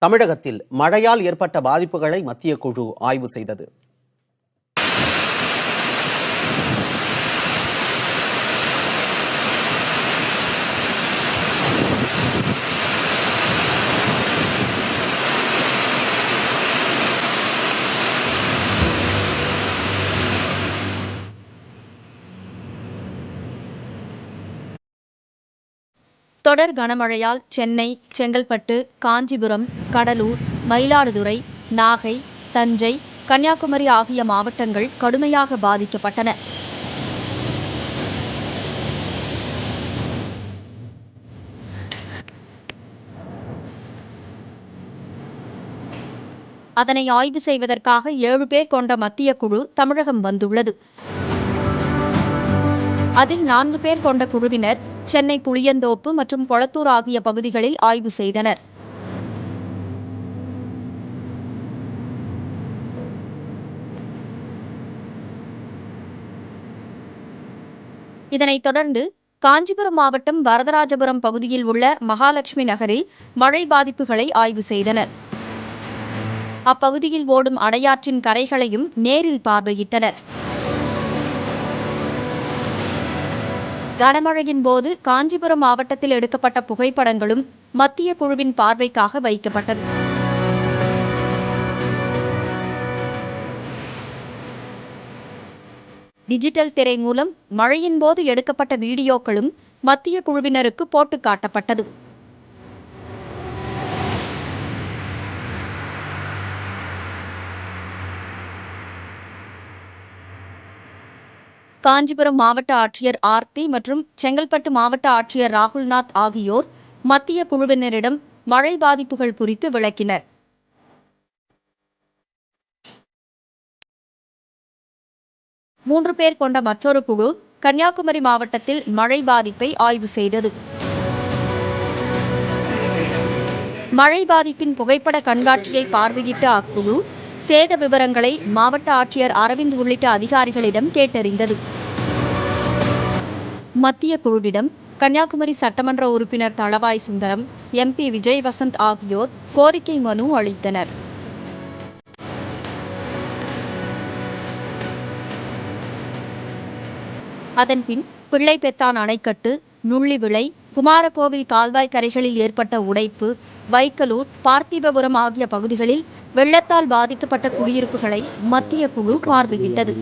தமிழகத்தில் மழையால் ஏற்பட்ட பாதிப்புகளை மத்திய குழு ஆய்வு செய்தது. தொடர் கனமழையால் சென்னை, செங்கல்பட்டு, காஞ்சிபுரம், கடலூர், மயிலாடுதுறை, நாகை, தஞ்சை, கன்னியாகுமரி ஆகிய மாவட்டங்கள் கடுமையாக பாதிக்கப்பட்டன. அதனை ஆய்வு செய்வதற்காக 7 பேர் கொண்ட மத்திய குழு தமிழகம் வந்துள்ளது. அதில் 4 பேர் கொண்ட குழுவினர் சென்னை புளியந்தோப்பு மற்றும் கொளத்தூர் ஆகிய பகுதிகளில் ஆய்வு செய்தனர். இதனைத் தொடர்ந்து காஞ்சிபுரம் மாவட்டம் வரதராஜபுரம் பகுதியில் உள்ள மகாலட்சுமி நகரில் மழை பாதிப்புகளை ஆய்வு செய்தனர். அப்பகுதியில் ஓடும் அடையாற்றின் கரைகளையும் நேரில் பார்வையிட்டனர். கனமழையின் போது காஞ்சிபுரம் மாவட்டத்தில் எடுக்கப்பட்ட புகைப்படங்களும் மத்திய குழுவின் பார்வைக்காக வைக்கப்பட்டது. டிஜிட்டல் திரை மூலம் மழையின் போது எடுக்கப்பட்ட வீடியோக்களும் மத்திய குழுவினருக்கு போட்டு காட்டப்பட்டது. காஞ்சிபுரம் மாவட்ட ஆட்சியர் ஆர்த்தி மற்றும் செங்கல்பட்டு மாவட்ட ஆட்சியர் ராகுல்நாத் ஆகியோர் மத்திய குழுவினரிடம் மழை பாதிப்புகள் குறித்து விளக்கினர். மூன்று பேர் கொண்ட மற்றொரு குழு கன்னியாகுமரி மாவட்டத்தில் மழை பாதிப்பை ஆய்வு செய்தது. மழை பாதிப்பின் புகைப்பட கண்காட்சியை பார்வையிட்ட அக்குழு சேத விவரங்களை மாவட்ட ஆட்சியர் அரவிந்த் உள்ளிட்ட அதிகாரிகளிடம் கேட்டறிந்தது. மத்திய குழுவிடம் கன்னியாகுமரி சட்டமன்ற உறுப்பினர் தளவாய் சுந்தரம், MP விஜய் வசந்த் ஆகியோர் கோரிக்கை மனு அளித்தனர். அதன்பின் பிள்ளைபெத்தான் அணைக்கட்டு, நுள்ளிவிளை, குமாரகோவில் கால்வாய் கரைகளில் ஏற்பட்ட உடைப்பு, வைக்கலூர், பார்த்திபபுரம் ஆகிய பகுதிகளில் வெள்ளத்தால் பாதிக்கப்பட்ட குடியிருப்புகளை மத்திய குழு பார்வையிட்டது.